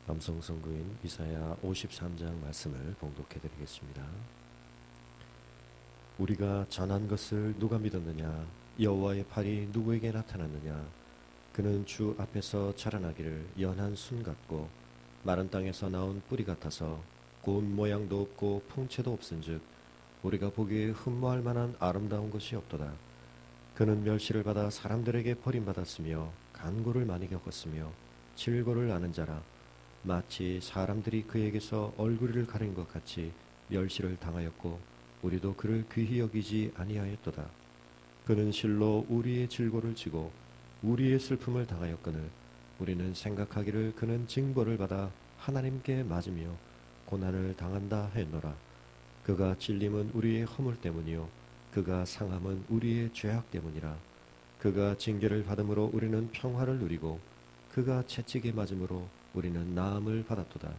남성성구인 이사야 53장 말씀을 봉독해 드리겠습니다. 우리가 전한 것을 누가 믿었느냐? 여호와의 팔이 누구에게 나타났느냐? 그는 주 앞에서 자라나기를 연한 순 같고 마른 땅에서 나온 뿌리 같아서 고운 모양도 없고 풍채도 없은즉 우리가 보기에 흠모할 만한 아름다운 것이 없도다. 그는 멸시를 받아 사람들에게 버림받았으며 간고를 많이 겪었으며 질고를 아는 자라. 마치 사람들이 그에게서 얼굴을 가린 것 같이 멸시를 당하였고 우리도 그를 귀히 여기지 아니하였도다. 그는 실로 우리의 질고를 지고 우리의 슬픔을 당하였거늘 우리는 생각하기를 그는 징벌을 받아 하나님께 맞으며 고난을 당한다 했노라. 그가 찔림은 우리의 허물 때문이요 그가 상함은 우리의 죄악 때문이라. 그가 징계를 받음으로 우리는 평화를 누리고 그가 채찍에 맞음으로 우리는 나음을 받았도다.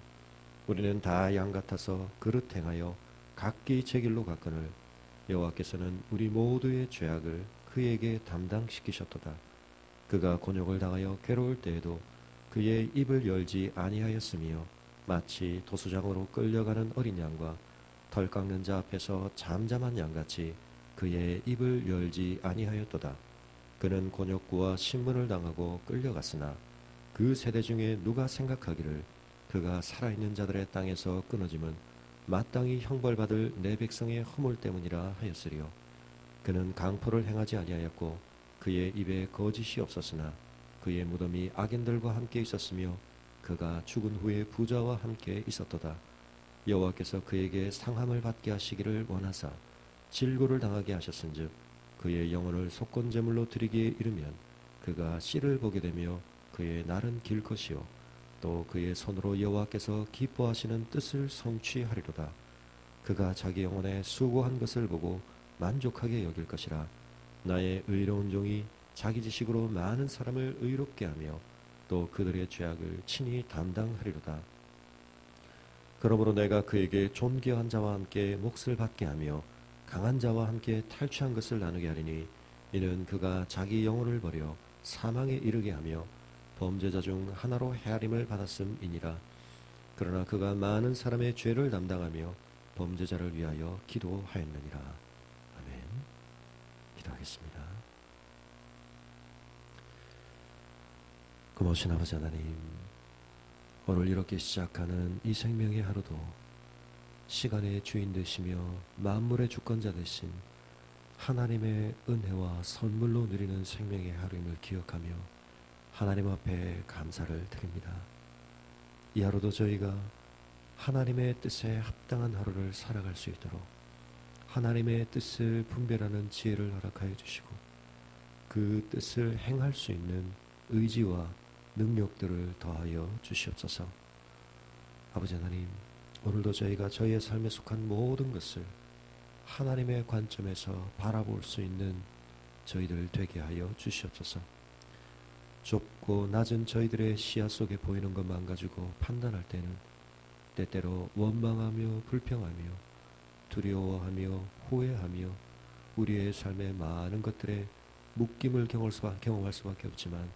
우리는 다 양 같아서 그릇 행하여 각기 제 길로 갔거늘 여호와께서는 우리 모두의 죄악을 그에게 담당시키셨도다. 그가 곤욕을 당하여 괴로울 때에도 그의 입을 열지 아니하였으며 마치 도수장으로 끌려가는 어린 양과 털 깎는 자 앞에서 잠잠한 양같이 그의 입을 열지 아니하였도다. 그는 곤욕구와 신문을 당하고 끌려갔으나 그 세대 중에 누가 생각하기를 그가 살아있는 자들의 땅에서 끊어짐은 마땅히 형벌받을 내 백성의 허물 때문이라 하였으리요. 그는 강포를 행하지 아니하였고 그의 입에 거짓이 없었으나 그의 무덤이 악인들과 함께 있었으며 그가 죽은 후에 부자와 함께 있었도다. 여호와께서 그에게 상함을 받게 하시기를 원하사 질고를 당하게 하셨은즉 그의 영혼을 속건 제물로 드리기에 이르면 그가 씨를 보게 되며 그의 날은 길 것이요 또 그의 손으로 여호와께서 기뻐하시는 뜻을 성취하리로다. 그가 자기 영혼에 수고한 것을 보고 만족하게 여길 것이라. 나의 의로운 종이 자기 지식으로 많은 사람을 의롭게 하며 또 그들의 죄악을 친히 담당하리로다. 그러므로 내가 그에게 존귀한 자와 함께 몫을 받게 하며 강한 자와 함께 탈취한 것을 나누게 하리니 이는 그가 자기 영혼을 버려 사망에 이르게 하며 범죄자 중 하나로 헤아림을 받았음이니라. 그러나 그가 많은 사람의 죄를 담당하며 범죄자를 위하여 기도하였느니라. 아멘. 기도하겠습니다. 고마우신 아버지 하나님, 오늘 이렇게 시작하는 이 생명의 하루도 시간의 주인 되시며 만물의 주권자 되신 하나님의 은혜와 선물로 누리는 생명의 하루임을 기억하며 하나님 앞에 감사를 드립니다. 이 하루도 저희가 하나님의 뜻에 합당한 하루를 살아갈 수 있도록 하나님의 뜻을 분별하는 지혜를 허락하여 주시고 그 뜻을 행할 수 있는 의지와 능력들을 더하여 주시옵소서. 아버지 하나님, 오늘도 저희가 저희의 삶에 속한 모든 것을 하나님의 관점에서 바라볼 수 있는 저희들 되게 하여 주시옵소서. 좁고 낮은 저희들의 시야 속에 보이는 것만 가지고 판단할 때는 때때로 원망하며 불평하며 두려워하며 후회하며 우리의 삶의 많은 것들에 묶임을 경험할 수밖에 없지만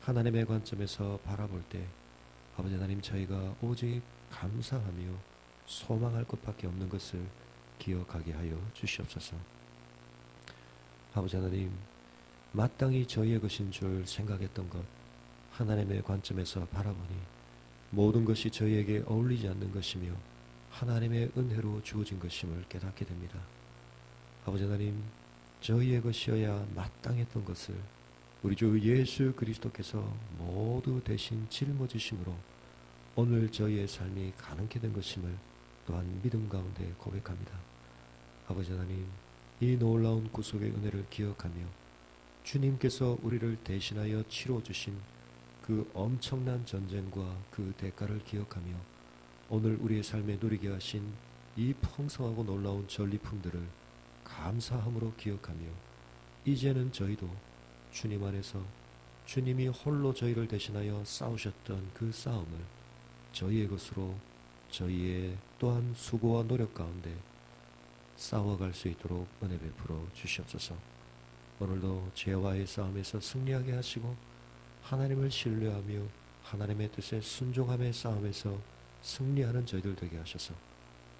하나님의 관점에서 바라볼 때 아버지 하나님, 저희가 오직 감사하며 소망할 것밖에 없는 것을 기억하게 하여 주시옵소서. 아버지 하나님, 마땅히 저희의 것인 줄 생각했던 것 하나님의 관점에서 바라보니 모든 것이 저희에게 어울리지 않는 것이며 하나님의 은혜로 주어진 것임을 깨닫게 됩니다. 아버지 하나님, 저희의 것이어야 마땅했던 것을 우리 주 예수 그리스도께서 모두 대신 짊어지심으로 오늘 저희의 삶이 가능케 된 것임을 또한 믿음 가운데 고백합니다. 아버지 하나님, 이 놀라운 구속의 은혜를 기억하며 주님께서 우리를 대신하여 치러주신 그 엄청난 전쟁과 그 대가를 기억하며 오늘 우리의 삶에 누리게 하신 이 풍성하고 놀라운 전리품들을 감사함으로 기억하며 이제는 저희도 주님 안에서 주님이 홀로 저희를 대신하여 싸우셨던 그 싸움을 저희의 것으로 저희의 또한 수고와 노력 가운데 싸워갈 수 있도록 은혜 베풀어 주시옵소서. 오늘도 죄와의 싸움에서 승리하게 하시고 하나님을 신뢰하며 하나님의 뜻에 순종함의 싸움에서 승리하는 저희들 되게 하셔서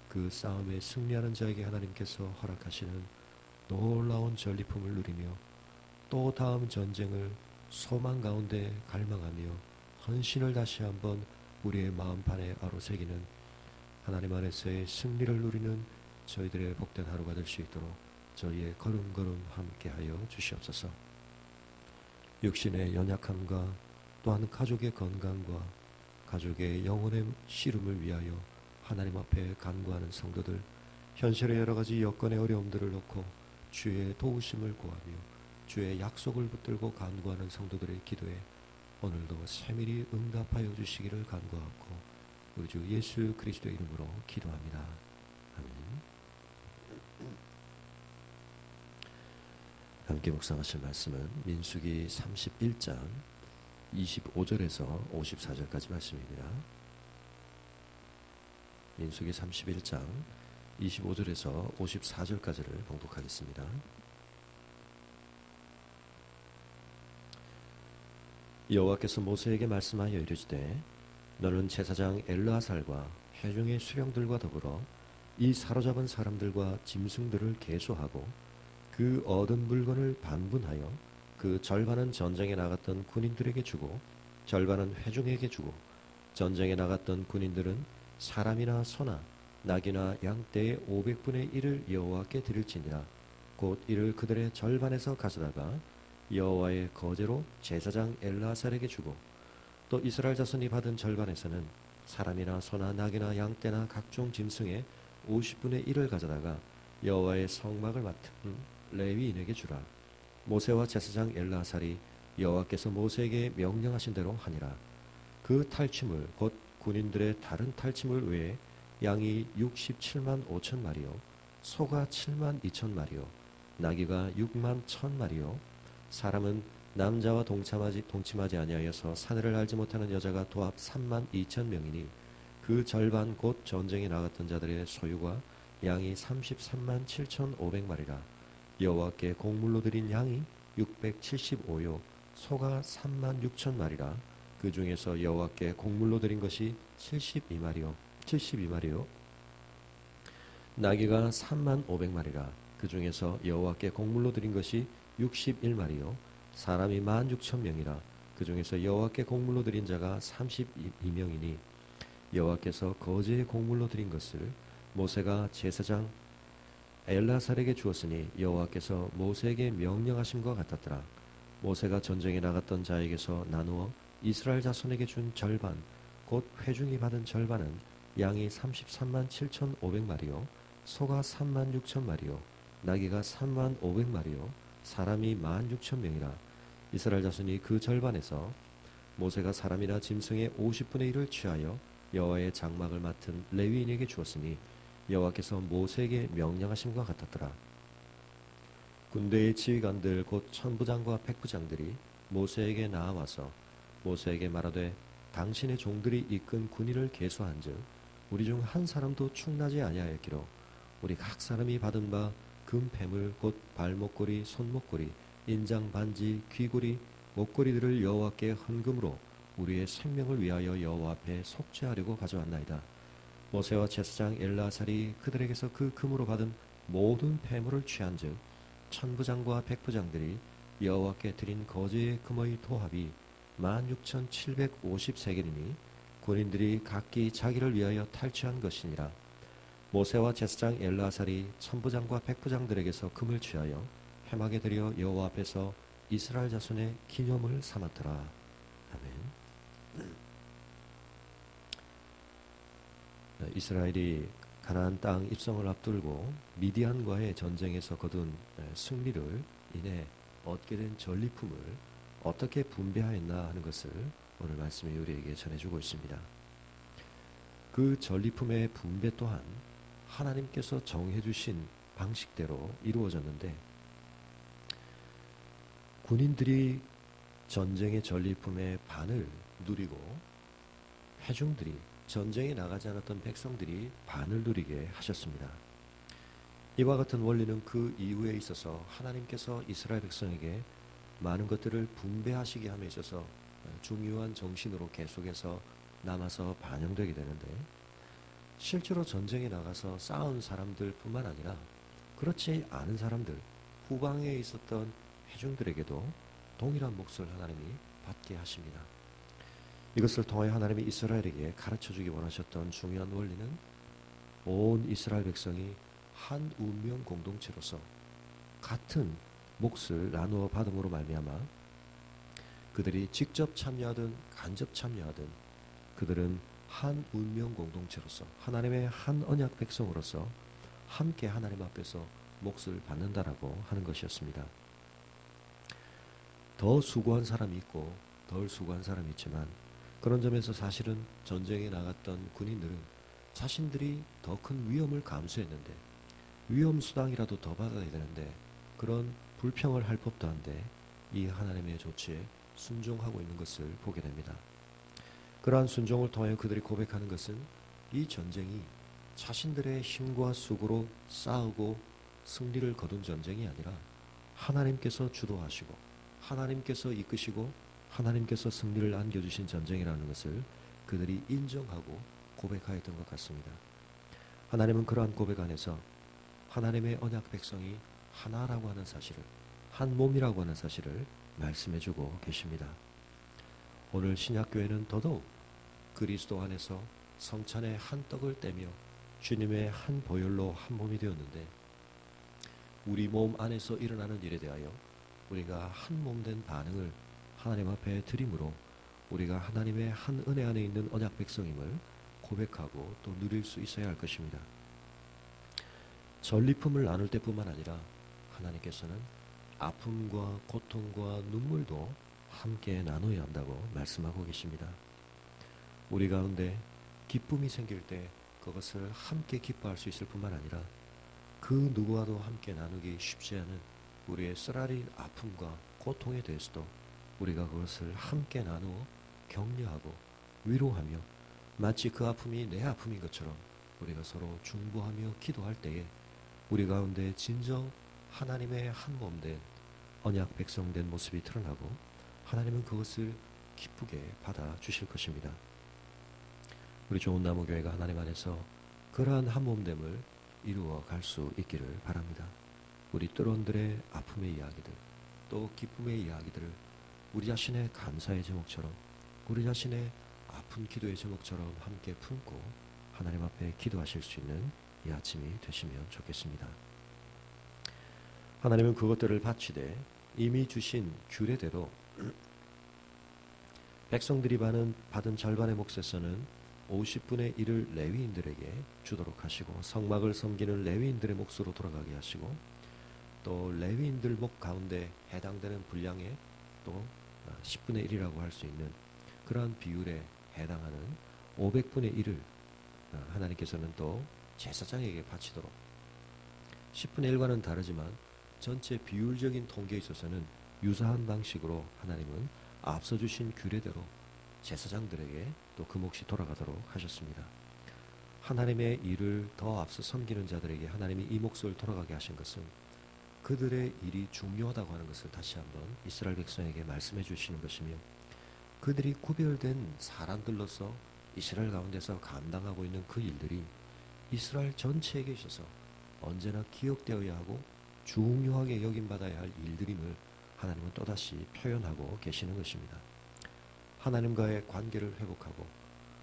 그 싸움에 승리하는 자에게 하나님께서 허락하시는 놀라운 전리품을 누리며 또 다음 전쟁을 소망 가운데 갈망하며 헌신을 다시 한번 우리의 마음판에 아로새기는 하나님 안에서의 승리를 누리는 저희들의 복된 하루가 될 수 있도록 저희의 걸음걸음 함께하여 주시옵소서. 육신의 연약함과 또한 가족의 건강과 가족의 영혼의 씨름을 위하여 하나님 앞에 간구하는 성도들, 현실의 여러 가지 여건의 어려움들을 놓고 주의 도우심을 구하며 주의 약속을 붙들고 간구하는 성도들의 기도에 오늘도 세밀히 응답하여 주시기를 간구하고 우리 주 예수 그리스도의 이름으로 기도합니다. 아멘. 함께 묵상하실 말씀은 민수기 31장 25절에서 54절까지 말씀입니다. 민수기 31장 25절에서 54절까지를 봉독하겠습니다. 여호와께서 모세에게 말씀하여 이르시되 너는 제사장 엘르아살과 회중의 수령들과 더불어 이 사로잡은 사람들과 짐승들을 계수하고 그 얻은 물건을 반분하여 그 절반은 전쟁에 나갔던 군인들에게 주고 절반은 회중에게 주고 전쟁에 나갔던 군인들은 사람이나 소나 낙이나 양떼의 500분의 1을 여호와께 드릴지니라. 곧 이를 그들의 절반에서 가져다가 여호와의 거제로 제사장 엘르아살에게 주고 또 이스라엘 자손이 받은 절반에서는 사람이나 소나 낙이나 양떼나 각종 짐승의 50분의 1을 가져다가 여호와의 성막을 맡은 레위인에게 주라. 모세와 제사장 엘르아살이 여호와께서 모세에게 명령하신 대로 하니라. 그 탈취물 곧 군인들의 다른 탈취물 외에 양이 67만 5천 마리요 소가 7만 2천 마리요 나귀가 6만 1천 마리요 사람은 남자와 동침하지 아니하여서 사내를 알지 못하는 여자가 도합 3만 2천 명이니 그 절반 곧 전쟁에 나갔던 자들의 소유가 양이 33만 7,500마리라. 여호와께 곡물로 드린 양이 675요 소가 3만 6천 마리라. 그 중에서 여호와께 곡물로 드린 것이 72마리요 나귀가 3만 500마리라. 그 중에서 여호와께 곡물로 드린 것이 61마리요 사람이 16,000명이라. 그 중에서 여호와께 곡물로 드린 자가 32명이니 여호와께서 거제의 곡물로 드린 것을 모세가 제사장 엘르아살에게 주었으니 여호와께서 모세에게 명령하심과 같았더라. 모세가 전쟁에 나갔던 자에게서 나누어 이스라엘 자손에게 준 절반 곧 회중이 받은 절반은 양이 33만 7,500마리요 소가 3만 6천 마리요 나귀가 3만 500마리요 사람이 16,000명이라. 이스라엘 자손이 그 절반에서 모세가 사람이나 짐승의 50분의 1을 취하여 여호와의 장막을 맡은 레위인에게 주었으니 여호와께서 모세에게 명령하심과 같았더라. 군대의 지휘관들 곧 천부장과 백부장들이 모세에게 나아와서 모세에게 말하되 당신의 종들이 이끈 군인을 계수한즉 우리 중 한 사람도 충나지 아니하였기로 우리 각 사람이 받은 바 금패물 곧 발목걸이 손목걸이 인장 반지 귀고리 목걸이들을 여호와께 헌금으로 우리의 생명을 위하여 여호와 앞에 속죄하려고 가져왔나이다. 모세와 제사장 엘르아살이 그들에게서 그 금으로 받은 모든 패물을 취한즉 천부장과 백부장들이 여호와께 드린 거제의 금의 도합이 16,750세겔이니 군인들이 각기 자기를 위하여 탈취한 것이니라. 모세와 제사장 엘르아살이 천부장과 백부장들에게서 금을 취하여 회막에 들여 여호와 앞에서 이스라엘 자손의 기념을 삼았더라. 아멘. 이스라엘이 가나안 땅 입성을 앞두고 미디안과의 전쟁에서 거둔 승리를 인해 얻게 된 전리품을 어떻게 분배하였나 하는 것을 오늘 말씀이 우리에게 전해주고 있습니다. 그 전리품의 분배 또한 하나님께서 정해주신 방식대로 이루어졌는데 군인들이 전쟁의 전리품의 반을 누리고 회중들이 전쟁에 나가지 않았던 백성들이 반을 누리게 하셨습니다. 이와 같은 원리는 그 이후에 있어서 하나님께서 이스라엘 백성에게 많은 것들을 분배하시게 함에 있어서 중요한 정신으로 계속해서 남아서 반영되게 되는데, 실제로 전쟁에 나가서 싸운 사람들뿐만 아니라 그렇지 않은 사람들, 후방에 있었던 회중들에게도 동일한 몫을 하나님이 받게 하십니다. 이것을 통해 하나님이 이스라엘에게 가르쳐주기 원하셨던 중요한 원리는 온 이스라엘 백성이 한 운명 공동체로서 같은 몫을 나누어 받음으로 말미암아 그들이 직접 참여하든 간접 참여하든 그들은 한 운명 공동체로서 하나님의 한 언약 백성으로서 함께 하나님 앞에서 몫을 받는다라고 하는 것이었습니다. 더 수고한 사람이 있고 덜 수고한 사람이 있지만, 그런 점에서 사실은 전쟁에 나갔던 군인들은 자신들이 더 큰 위험을 감수했는데, 위험 수당이라도 더 받아야 되는데 그런 불평을 할 법도 한데 이 하나님의 조치에 순종하고 있는 것을 보게 됩니다. 그러한 순종을 통해 그들이 고백하는 것은 이 전쟁이 자신들의 힘과 수고로 싸우고 승리를 거둔 전쟁이 아니라 하나님께서 주도하시고 하나님께서 이끄시고 하나님께서 승리를 안겨주신 전쟁이라는 것을 그들이 인정하고 고백하였던 것 같습니다. 하나님은 그러한 고백 안에서 하나님의 언약 백성이 하나라고 하는 사실을, 한 몸이라고 하는 사실을 말씀해주고 계십니다. 오늘 신약교회는 더더욱 그리스도 안에서 성찬의 한 떡을 떼며 주님의 한 보혈로 한 몸이 되었는데, 우리 몸 안에서 일어나는 일에 대하여 우리가 한 몸 된 반응을 하나님 앞에 드림으로 우리가 하나님의 한 은혜 안에 있는 언약 백성임을 고백하고 또 누릴 수 있어야 할 것입니다. 전리품을 나눌 때뿐만 아니라 하나님께서는 아픔과 고통과 눈물도 함께 나눠야 한다고 말씀하고 계십니다. 우리 가운데 기쁨이 생길 때 그것을 함께 기뻐할 수 있을 뿐만 아니라 그 누구와도 함께 나누기 쉽지 않은 우리의 쓰라린 아픔과 고통에 대해서도 우리가 그것을 함께 나누어 격려하고 위로하며 마치 그 아픔이 내 아픔인 것처럼 우리가 서로 중보하며 기도할 때에 우리 가운데 진정 하나님의 한 몸 된 언약 백성 된 모습이 드러나고 하나님은 그것을 기쁘게 받아주실 것입니다. 우리 좋은 나무교회가 하나님 안에서 그러한 한 몸됨을 이루어 갈 수 있기를 바랍니다. 우리 뚜런들의 아픔의 이야기들, 또 기쁨의 이야기들을 우리 자신의 감사의 제목처럼, 우리 자신의 아픈 기도의 제목처럼 함께 품고 하나님 앞에 기도하실 수 있는 이 아침이 되시면 좋겠습니다. 하나님은 그것들을 바치되 이미 주신 규례대로 백성들이 받은 절반의 몫에서는 50분의 1을 레위인들에게 주도록 하시고, 성막을 섬기는 레위인들의 몫으로 돌아가게 하시고, 또 레위인들 목 가운데 해당되는 분량의 또 10분의 1이라고 할 수 있는 그러한 비율에 해당하는 500분의 1을 하나님께서는 또 제사장에게 바치도록, 10분의 1과는 다르지만 전체 비율적인 통계에 있어서는 유사한 방식으로 하나님은 앞서 주신 규례대로 제사장들에게 또 그 몫이 돌아가도록 하셨습니다. 하나님의 일을 더 앞서 섬기는 자들에게 하나님이 이 몫을 돌아가게 하신 것은 그들의 일이 중요하다고 하는 것을 다시 한번 이스라엘 백성에게 말씀해 주시는 것이며, 그들이 구별된 사람들로서 이스라엘 가운데서 감당하고 있는 그 일들이 이스라엘 전체에게 있어서 언제나 기억되어야 하고 중요하게 여김받아야 할 일들임을 하나님은 또다시 표현하고 계시는 것입니다. 하나님과의 관계를 회복하고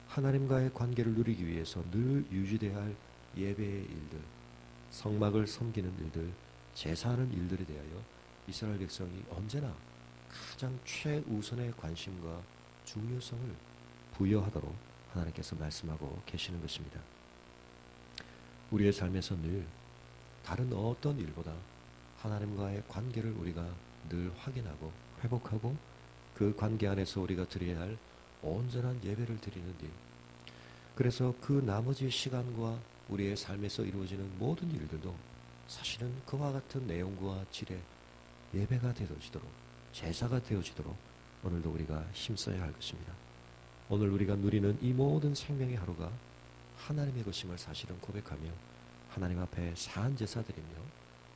하나님과의 관계를 누리기 위해서 늘 유지되어야 할 예배의 일들, 성막을 섬기는 일들, 제사하는 일들에 대하여 이스라엘 백성이 언제나 가장 최우선의 관심과 중요성을 부여하도록 하나님께서 말씀하고 계시는 것입니다. 우리의 삶에서 늘 다른 어떤 일보다 하나님과의 관계를 우리가 늘 확인하고 회복하고 그 관계 안에서 우리가 드려야 할 온전한 예배를 드리는 일, 그래서 그 나머지 시간과 우리의 삶에서 이루어지는 모든 일들도 사실은 그와 같은 내용과 질의 예배가 되어지도록, 제사가 되어지도록 오늘도 우리가 힘써야 할 것입니다. 오늘 우리가 누리는 이 모든 생명의 하루가 하나님의 것임을 사실은 고백하며 하나님 앞에 사한 제사 드리며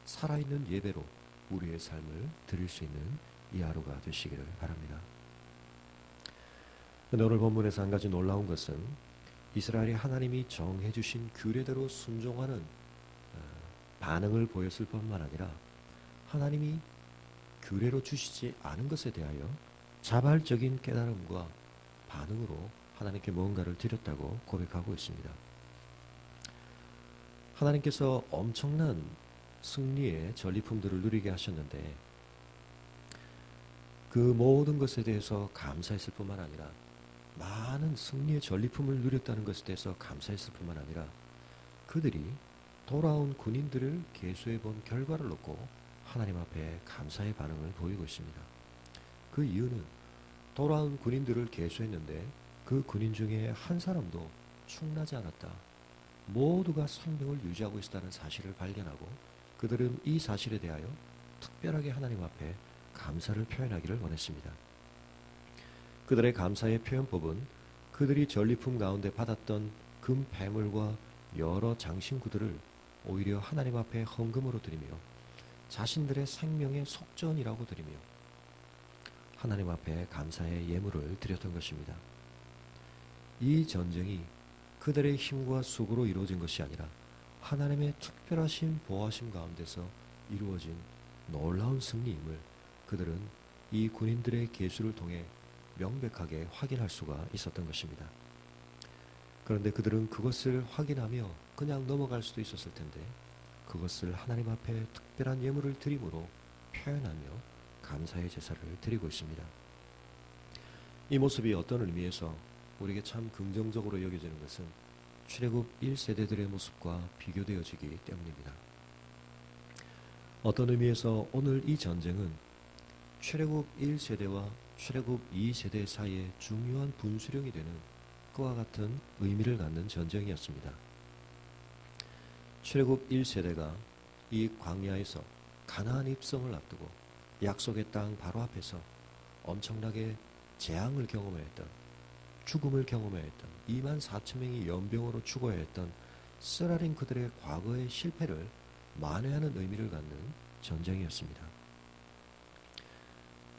살아있는 예배로 우리의 삶을 드릴 수 있는 이 하루가 되시기를 바랍니다. 근데 오늘 본문에서 한 가지 놀라운 것은 이스라엘이 하나님이 정해 주신 규례대로 순종하는 반응을 보였을 뿐만 아니라 하나님이 규례로 주시지 않은 것에 대하여 자발적인 깨달음과 반응으로 하나님께 무언가를 드렸다고 고백하고 있습니다. 하나님께서 엄청난 승리의 전리품들을 누리게 하셨는데 그 모든 것에 대해서 감사했을 뿐만 아니라 많은 승리의 전리품을 누렸다는 것에 대해서 감사했을 뿐만 아니라 그들이 돌아온 군인들을 계수해 본 결과를 놓고 하나님 앞에 감사의 반응을 보이고 있습니다. 그 이유는 돌아온 군인들을 계수했는데 그 군인 중에 한 사람도 충나지 않았다. 모두가 생명을 유지하고 있었다는 사실을 발견하고 그들은 이 사실에 대하여 특별하게 하나님 앞에 감사를 표현하기를 원했습니다. 그들의 감사의 표현법은 그들이 전리품 가운데 받았던 금 패물과 여러 장신구들을 오히려 하나님 앞에 헌금으로 드리며 자신들의 생명의 속전이라고 드리며 하나님 앞에 감사의 예물을 드렸던 것입니다. 이 전쟁이 그들의 힘과 수고로 이루어진 것이 아니라 하나님의 특별하신 보호하심 가운데서 이루어진 놀라운 승리임을 그들은 이 군인들의 계수를 통해 명백하게 확인할 수가 있었던 것입니다. 그런데 그들은 그것을 확인하며 그냥 넘어갈 수도 있었을 텐데 그것을 하나님 앞에 특별한 예물을 드림으로 표현하며 감사의 제사를 드리고 있습니다. 이 모습이 어떤 의미에서 우리에게 참 긍정적으로 여겨지는 것은 출애굽 1세대들의 모습과 비교되어지기 때문입니다. 어떤 의미에서 오늘 이 전쟁은 출애굽 1세대와 출애굽 2세대 사이에 중요한 분수령이 되는 그와 같은 의미를 갖는 전쟁이었습니다. 출애굽 1세대가 이 광야에서 가나안 입성을 앞두고 약속의 땅 바로 앞에서 엄청나게 재앙을 경험했던 죽음을 경험했던 2만 4천 명이 연병으로 죽어야 했던 쓰라린 그들의 과거의 실패를 만회하는 의미를 갖는 전쟁이었습니다.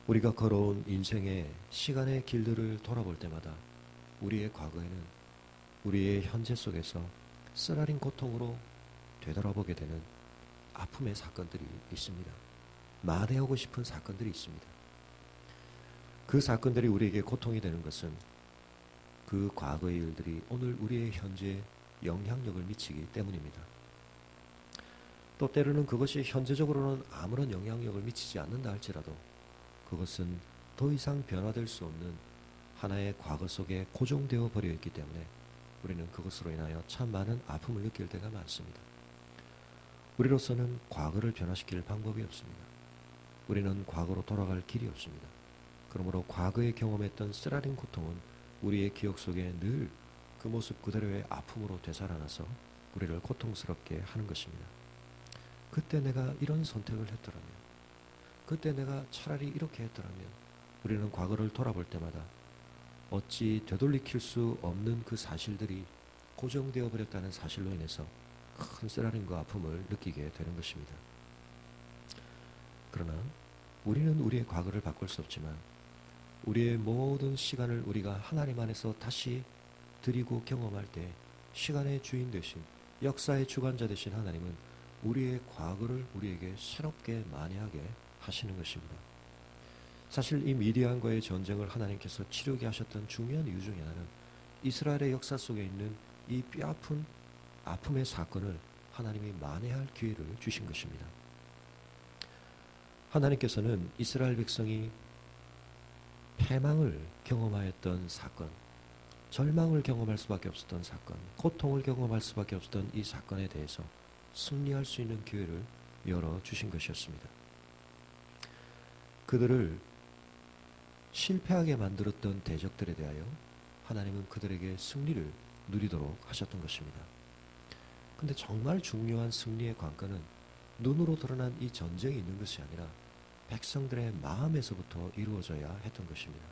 우리가 걸어온 인생의 시간의 길들을 돌아볼 때마다 우리의 과거에는 우리의 현재 속에서 쓰라린 고통으로 되돌아보게 되는 아픔의 사건들이 있습니다. 마대하고 싶은 사건들이 있습니다. 그 사건들이 우리에게 고통이 되는 것은 그 과거의 일들이 오늘 우리의 현재에 영향력을 미치기 때문입니다. 또 때로는 그것이 현재적으로는 아무런 영향력을 미치지 않는다 할지라도 그것은 더 이상 변화될 수 없는 하나의 과거 속에 고정되어 버려 있기 때문에 우리는 그것으로 인하여 참 많은 아픔을 느낄 때가 많습니다. 우리로서는 과거를 변화시킬 방법이 없습니다. 우리는 과거로 돌아갈 길이 없습니다. 그러므로 과거에 경험했던 쓰라린 고통은 우리의 기억 속에 늘 그 모습 그대로의 아픔으로 되살아나서 우리를 고통스럽게 하는 것입니다. 그때 내가 이런 선택을 했더라면, 그때 내가 차라리 이렇게 했더라면 우리는 과거를 돌아볼 때마다 어찌 되돌이킬 수 없는 그 사실들이 고정되어 버렸다는 사실로 인해서 큰 쓰라림과 아픔을 느끼게 되는 것입니다. 그러나 우리는 우리의 과거를 바꿀 수 없지만 우리의 모든 시간을 우리가 하나님 안에서 다시 드리고 경험할 때 시간의 주인 되신 역사의 주관자 되신 하나님은 우리의 과거를 우리에게 새롭게 만회하게 하시는 것입니다. 사실 이 미디안과의 전쟁을 하나님께서 치르게 하셨던 중요한 이유 중에 하나는 이스라엘의 역사 속에 있는 이 뼈아픈 아픔의 사건을 하나님이 만회할 기회를 주신 것입니다. 하나님께서는 이스라엘 백성이 패망을 경험하였던 사건, 절망을 경험할 수밖에 없었던 사건, 고통을 경험할 수밖에 없었던 이 사건에 대해서 승리할 수 있는 기회를 열어주신 것이었습니다. 그들을 실패하게 만들었던 대적들에 대하여 하나님은 그들에게 승리를 누리도록 하셨던 것입니다. 근데 정말 중요한 승리의 관건은 눈으로 드러난 이 전쟁이 있는 것이 아니라 백성들의 마음에서부터 이루어져야 했던 것입니다.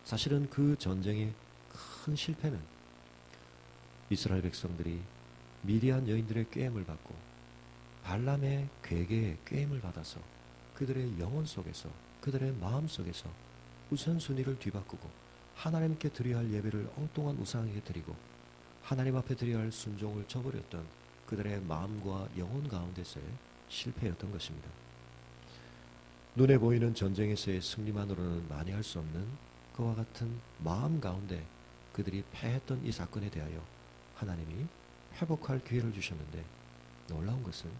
사실은 그 전쟁의 큰 실패는 이스라엘 백성들이 미디안 여인들의 꾀임을 받고 발람의 괴계의 꾀임을 받아서 그들의 영혼 속에서 그들의 마음 속에서 우선순위를 뒤바꾸고 하나님께 드려야 할 예배를 엉뚱한 우상에게 드리고 하나님 앞에 드려야 할 순종을 저버렸던 그들의 마음과 영혼 가운데서의 실패였던 것입니다. 눈에 보이는 전쟁에서의 승리만으로는 만회할 수 없는 그와 같은 마음 가운데 그들이 패했던 이 사건에 대하여 하나님이 회복할 기회를 주셨는데, 놀라운 것은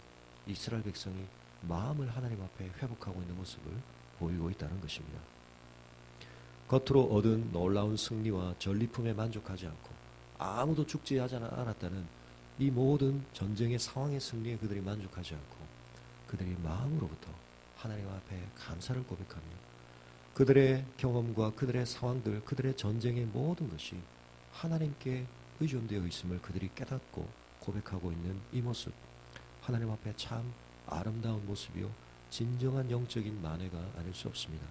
이스라엘 백성이 마음을 하나님 앞에 회복하고 있는 모습을 보이고 있다는 것입니다. 겉으로 얻은 놀라운 승리와 전리품에 만족하지 않고 아무도 죽지 않았다는 이 모든 전쟁의 상황의 승리에 그들이 만족하지 않고 그들이 마음으로부터 하나님 앞에 감사를 고백하며 그들의 경험과 그들의 상황들, 그들의 전쟁의 모든 것이 하나님께 의존되어 있음을 그들이 깨닫고 고백하고 있는 이 모습, 하나님 앞에 참 아름다운 모습이요 진정한 영적인 만회가 아닐 수 없습니다.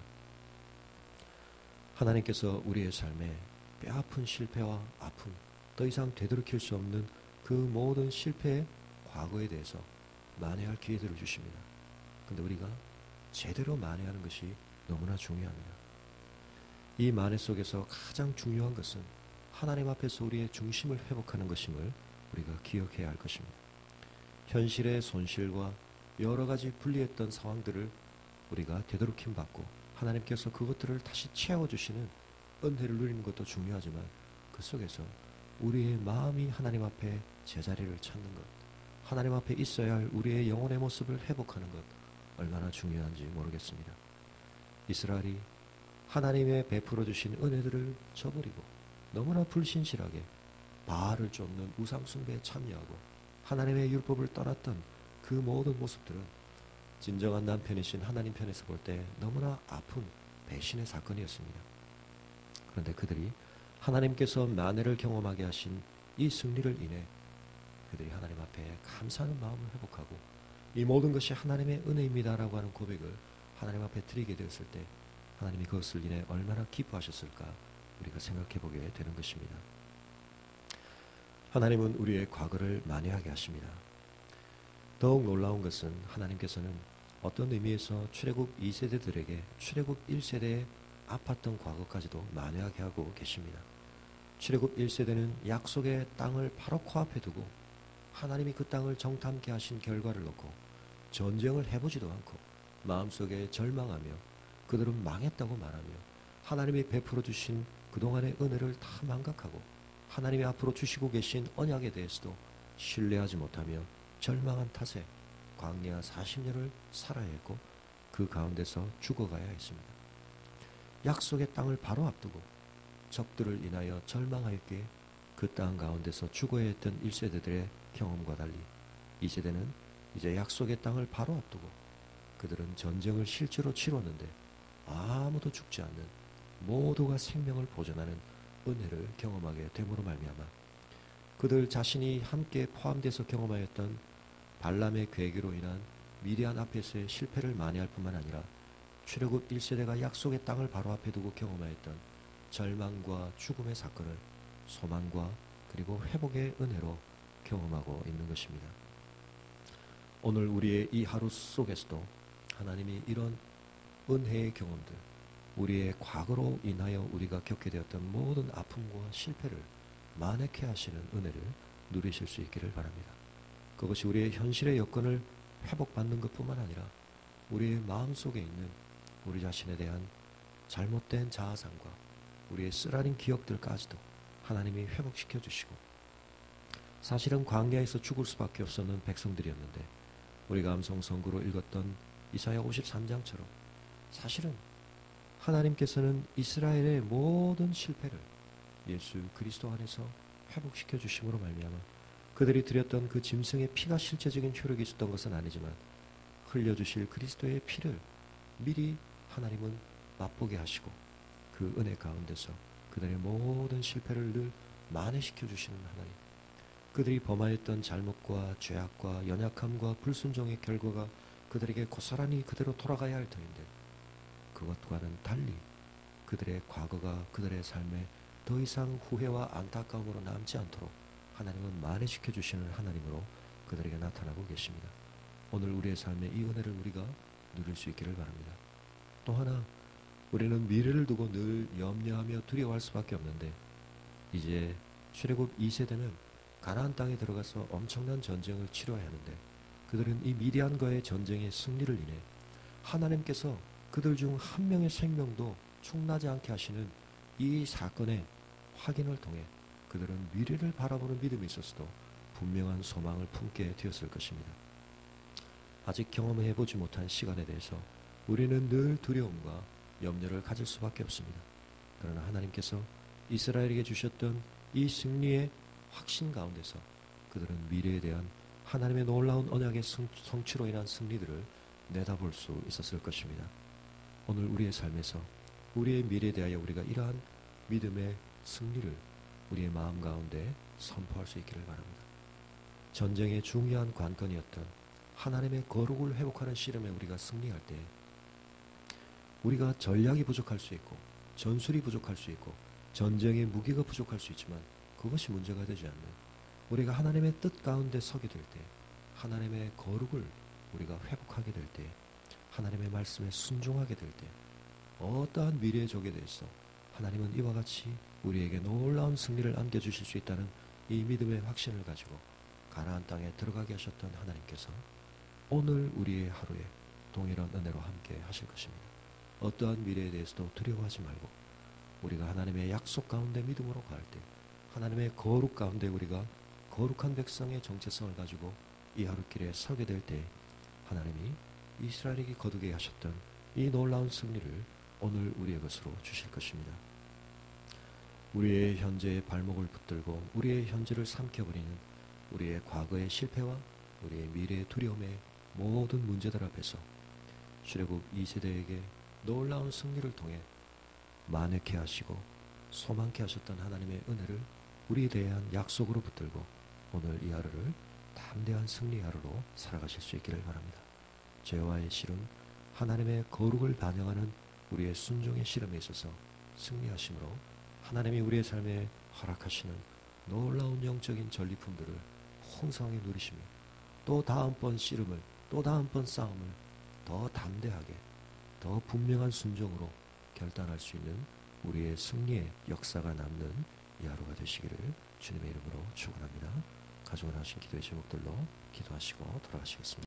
하나님께서 우리의 삶에 뼈아픈 실패와 아픔, 더 이상 되돌이킬 수 없는 그 모든 실패의 과거에 대해서 만회할 기회들을 주십니다. 근데 우리가 제대로 만회하는 것이 너무나 중요합니다. 이 만회 속에서 가장 중요한 것은 하나님 앞에서 우리의 중심을 회복하는 것임을 우리가 기억해야 할 것입니다. 현실의 손실과 여러 가지 불리했던 상황들을 우리가 되도록힘 받고 하나님께서 그것들을 다시 채워주시는 은혜를 누리는 것도 중요하지만 그 속에서 우리의 마음이 하나님 앞에 제자리를 찾는 것, 하나님 앞에 있어야 할 우리의 영혼의 모습을 회복하는 것 얼마나 중요한지 모르겠습니다. 이스라엘이 하나님의 베풀어 주신 은혜들을 저버리고 너무나 불신실하게 바알을 쫓는 우상 숭배에 참여하고 하나님의 율법을 떠났던 그 모든 모습들은 진정한 남편이신 하나님 편에서 볼 때 너무나 아픈 배신의 사건이었습니다. 그런데 그들이 하나님께서 만회를 경험하게 하신 이 승리를 인해 그들이 하나님 앞에 감사하는 마음을 회복하고 이 모든 것이 하나님의 은혜입니다라고 하는 고백을 하나님 앞에 드리게 되었을 때 하나님이 그것을 인해 얼마나 기뻐하셨을까 우리가 생각해 보게 되는 것입니다. 하나님은 우리의 과거를 만회하게 하십니다. 더욱 놀라운 것은 하나님께서는 어떤 의미에서 출애굽 2세대들에게 출애굽 1세대의 아팠던 과거까지도 만회하게 하고 계십니다. 출애굽 1세대는 약속의 땅을 바로 코앞에 두고 하나님이 그 땅을 정탐케 하신 결과를 놓고 전쟁을 해보지도 않고 마음속에 절망하며 그들은 망했다고 말하며 하나님이 베풀어 주신 그동안의 은혜를 다 망각하고 하나님이 앞으로 주시고 계신 언약에 대해서도 신뢰하지 못하며 절망한 탓에 광야 40년을 살아야 했고 그 가운데서 죽어가야 했습니다. 약속의 땅을 바로 앞두고 적들을 인하여 절망하였기에 그 땅 가운데서 죽어야 했던 1세대들의 경험과 달리 2세대는 이제 약속의 땅을 바로 앞두고 그들은 전쟁을 실제로 치렀는데 아무도 죽지 않는 모두가 생명을 보존하는 은혜를 경험하게 됨으로 말미암아 그들 자신이 함께 포함돼서 경험하였던 발람의 계기로 인한 미디안 앞에서의 실패를 만회할 뿐만 아니라 출애굽 1세대가 약속의 땅을 바로 앞에 두고 경험하였던 절망과 죽음의 사건을 소망과 그리고 회복의 은혜로 경험하고 있는 것입니다. 오늘 우리의 이 하루 속에서도 하나님이 이런 은혜의 경험들, 우리의 과거로 인하여 우리가 겪게 되었던 모든 아픔과 실패를 만회케 하시는 은혜를 누리실 수 있기를 바랍니다. 그것이 우리의 현실의 여건을 회복받는 것뿐만 아니라 우리의 마음속에 있는 우리 자신에 대한 잘못된 자아상과 우리의 쓰라린 기억들까지도 하나님이 회복시켜 주시고, 사실은 광야에서 죽을 수밖에 없었는 백성들이었는데 우리가 암송 선구로 읽었던 이사야 53장처럼 사실은 하나님께서는 이스라엘의 모든 실패를 예수 그리스도 안에서 회복시켜 주심으로 말미암아 그들이 드렸던 그 짐승의 피가 실제적인 효력이 있었던 것은 아니지만 흘려주실 그리스도의 피를 미리 하나님은 맛보게 하시고 그 은혜 가운데서 그들의 모든 실패를 늘 만회시켜 주시는 하나님, 그들이 범하였던 잘못과 죄악과 연약함과 불순종의 결과가 그들에게 고스란히 그대로 돌아가야 할 터인데 그것과는 달리 그들의 과거가 그들의 삶에 더 이상 후회와 안타까움으로 남지 않도록 하나님은 만회시켜 주시는 하나님으로 그들에게 나타나고 계십니다. 오늘 우리의 삶에 이 은혜를 우리가 누릴 수 있기를 바랍니다. 또 하나, 우리는 미래를 두고 늘 염려하며 두려워할 수밖에 없는데 이제 출애굽 2세대는 가나안 땅에 들어가서 엄청난 전쟁을 치러야 하는데 그들은 이 미디안과의 전쟁의 승리를 인해 하나님께서 그들 중 한 명의 생명도 축나지 않게 하시는 이 사건의 확인을 통해 그들은 미래를 바라보는 믿음이 있었어도 분명한 소망을 품게 되었을 것입니다. 아직 경험해보지 못한 시간에 대해서 우리는 늘 두려움과 염려를 가질 수밖에 없습니다. 그러나 하나님께서 이스라엘에게 주셨던 이 승리의 확신 가운데서 그들은 미래에 대한 하나님의 놀라운 언약의 성취로 인한 승리들을 내다볼 수 있었을 것입니다. 오늘 우리의 삶에서 우리의 미래에 대하여 우리가 이러한 믿음의 승리를 우리의 마음 가운데 선포할 수 있기를 바랍니다. 전쟁의 중요한 관건이었던 하나님의 거룩을 회복하는 씨름에 우리가 승리할 때 우리가 전략이 부족할 수 있고 전술이 부족할 수 있고 전쟁의 무기가 부족할 수 있지만 그것이 문제가 되지 않는 우리가 하나님의 뜻 가운데 서게 될 때 하나님의 거룩을 우리가 회복하게 될 때 하나님의 말씀에 순종하게 될 때 어떠한 미래의 적에 대해서 하나님은 이와 같이 우리에게 놀라운 승리를 안겨주실 수 있다는 이 믿음의 확신을 가지고 가나안 땅에 들어가게 하셨던 하나님께서 오늘 우리의 하루에 동일한 은혜로 함께 하실 것입니다. 어떠한 미래에 대해서도 두려워하지 말고 우리가 하나님의 약속 가운데 믿음으로 갈 때 하나님의 거룩 가운데 우리가 거룩한 백성의 정체성을 가지고 이 하루길에 서게 될 때 하나님이 이스라엘에게 거두게 하셨던 이 놀라운 승리를 오늘 우리의 것으로 주실 것입니다. 우리의 현재의 발목을 붙들고 우리의 현재를 삼켜버리는 우리의 과거의 실패와 우리의 미래의 두려움의 모든 문제들 앞에서 출애굽 2세대에게 놀라운 승리를 통해 만회케 하시고 소망케 하셨던 하나님의 은혜를 우리에 대한 약속으로 붙들고 오늘 이 하루를 담대한 승리 하루로 살아가실 수 있기를 바랍니다. 죄와의 씨름, 하나님의 거룩을 반영하는 우리의 순종의 씨름에 있어서 승리하심으로 하나님이 우리의 삶에 허락하시는 놀라운 영적인 전리품들을 풍성하게 누리시며 또 다음번 씨름을 또 다음번 싸움을 더 담대하게 더 분명한 순종으로 결단할 수 있는 우리의 승리의 역사가 남는 이 하루가 되시기를 주님의 이름으로 축원합니다. 가져온 하신 기도의 제목들로 기도하시고 돌아가시겠습니다.